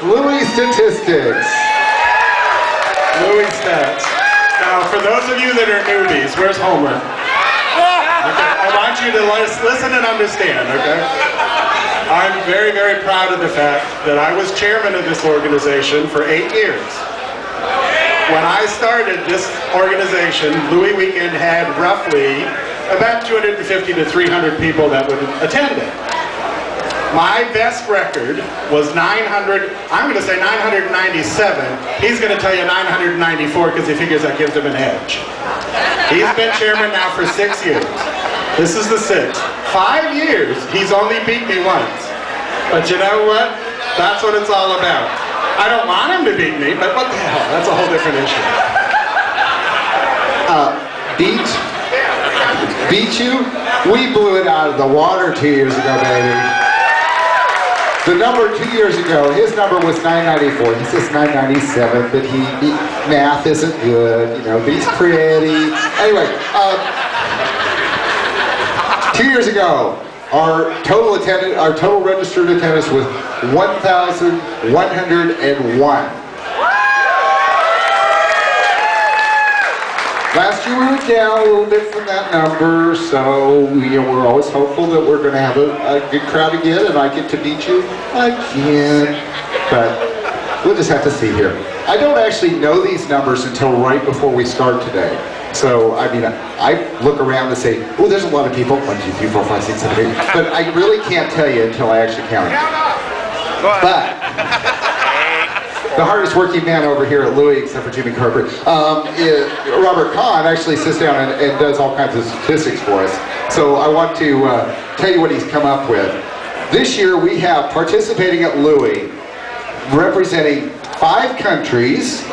LUEY statistics. LUEY stats. Now, for those of you that are newbies, where's Homer? Okay, I want you to listen and understand, okay? I'm very, very proud of the fact that I was chairman of this organization for 8 years. When I started this organization, LUEY Weekend had roughly about 250 to 300 people that would attend it. My best record was 900, I'm going to say 997. He's going to tell you 994 because he figures that gives him an edge. He's been chairman now for 6 years. This is the 6th. 5 years, he's only beat me once. But you know what? That's what it's all about. I don't want him to beat me, but what the hell? That's a whole different issue. Beat you? We blew it out of the water 2 years ago, baby. The number 2 years ago, his number was 994. He says 997, but math isn't good, you know, but he's pretty. Anyway, 2 years ago, our total registered attendance was 1,101. Last year we were down a little bit from that number, so we're always hopeful that we're going to have a good crowd again, and I get to beat you again. But we'll just have to see here. I don't actually know these numbers until right before we start today. So, I mean, I look around and say, oh, there's a lot of people. 1, 2, 3, 4, 5, 6, 7, 8. But I really can't tell you until I actually count it. But the hardest working man over here at LUEY, except for Jimmy Carper, Robert Kahn actually sits down and does all kinds of statistics for us. So I want to tell you what he's come up with. This year we have participating at LUEY, representing 5 countries,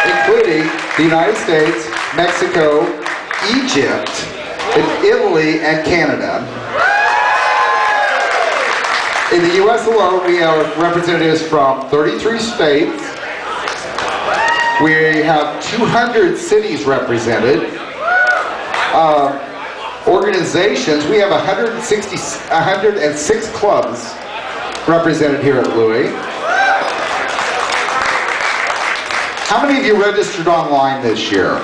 including the United States, Mexico, Egypt, Italy, and Canada. In the U.S. alone, we have representatives from 33 states. We have 200 cities represented. Organizations, we have 106 clubs represented here at LUEY. How many of you registered online this year?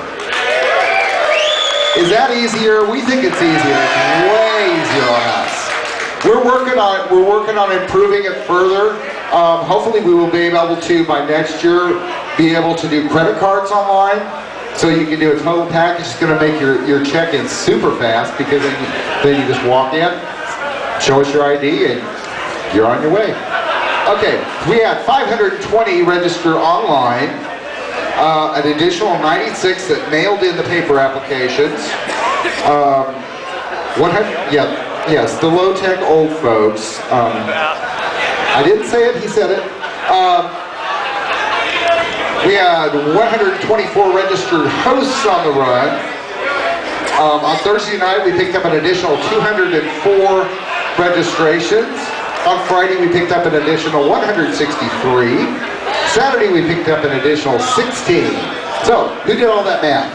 Is that easier? We think it's easier. It's way easier on us. We're working on improving it further. Hopefully we will be able to, by next year, be able to do credit cards online. So you can do a total package. It's going to make your check-in super fast because then you just walk in, show us your ID, and you're on your way. Okay, we had 520 register online. An additional 96 that mailed in the paper applications. 100, yes, the low-tech old folks. I didn't say it, he said it. We had 124 registered hosts on the run. On Thursday night, we picked up an additional 204 registrations. On Friday, we picked up an additional 163. Saturday, we picked up an additional 16. So, who did all that math?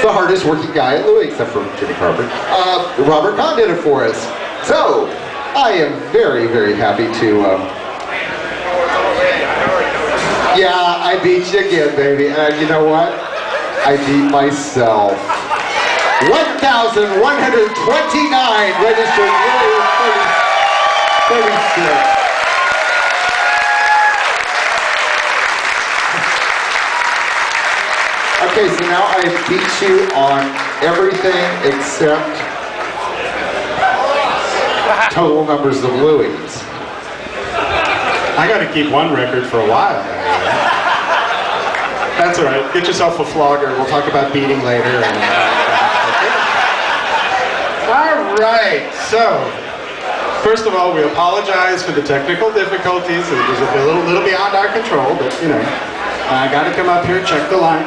The hardest working guy at LUEY, except for Jimmy Carper. Robert Kahn did it for us. So, I am very, very happy to... yeah, I beat you again, baby. And you know what? I beat myself. 1,129 registered LUEY 36. Okay, so now I beat you on everything except total numbers of LUEYs. I got to keep one record for a while. That's all right. Get yourself a flogger. We'll talk about beating later. All right. So, first of all, we apologize for the technical difficulties. It was a little beyond our control, but you know. I gotta come up here, check the line.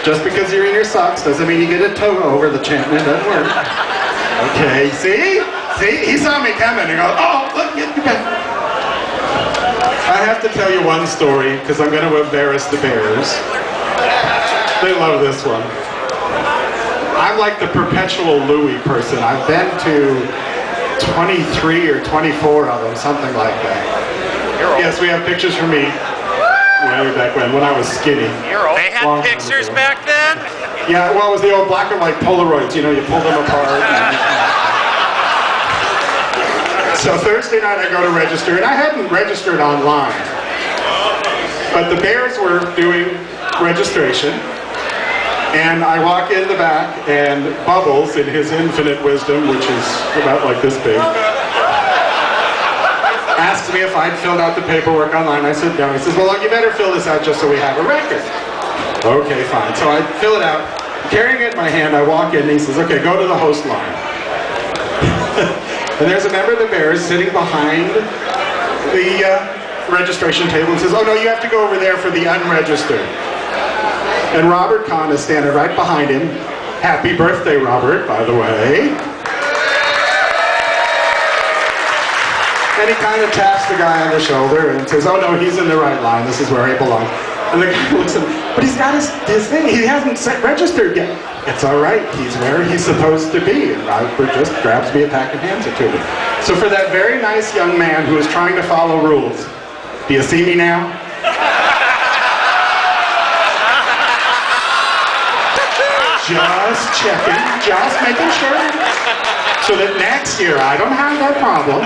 Just because you're in your socks doesn't mean you get a toe over the chant. It doesn't work. Okay, see? See? He saw me coming and goes, oh, look, get back. I have to tell you one story because I'm going to embarrass the Bears. They love this one. I'm like the perpetual LUEY person. I've been to 23 or 24 of them, something like that. Yes, we have pictures from me way back when I was skinny. They had pictures back then? Yeah, well, it was the old black and white Polaroids. You know, you pull them apart. So Thursday night I go to register, and I hadn't registered online. But the Bears were doing registration, and I walk in the back, and Bubbles, in his infinite wisdom, which is about like this big, asked me if I'd filled out the paperwork online. I said no. He says, well, you better fill this out just so we have a record. Okay, fine. So I fill it out. Carrying it in my hand, I walk in, and he says, okay, go to the host line. And there's a member of the Bears sitting behind the registration table and says, oh no, you have to go over there for the unregistered. And Robert Kahn is standing right behind him. Happy birthday, Robert, by the way. And he kind of taps the guy on the shoulder and says, oh no, he's in the right line. This is where he belongs. And the guy looks at him, but he's got his thing. He hasn't registered yet. It's all right. He's where he's supposed to be. And Robert just grabs me a pack and hands it to me. So for that very nice young man who is trying to follow rules, do you see me now? Just checking, just making sure. So that next year I don't have that problem.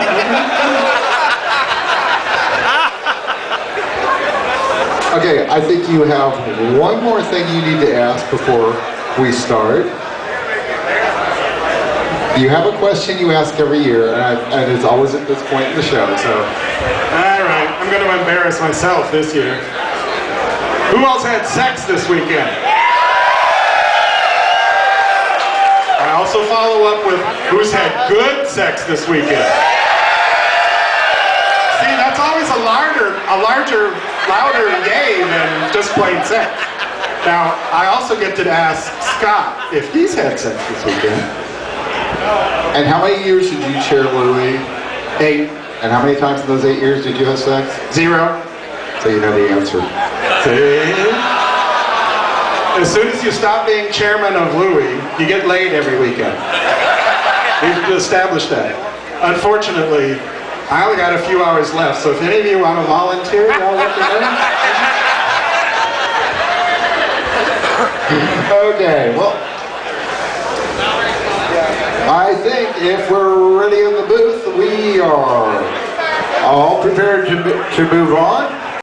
Okay, I think you have one more thing you need to ask before we start. You have a question you ask every year, and it's always at this point in the show, so. All right, I'm going to embarrass myself this year. Who else had sex this weekend? I also follow up with who's had good sex this weekend. See, that's always a larger, louder yay than just plain sex. Now, I also get to ask Scott if he's had sex this weekend. And how many years did you chair LUEY? 8. And how many times in those 8 years did you have sex? 0. So you know the answer. See? As soon as you stop being chairman of LUEY, you get laid every weekend. We've established that. Unfortunately, I only got a few hours left, so if any of you want to volunteer, y'all let me know. Okay, well, I think if we're ready in the booth, we are all prepared to move on.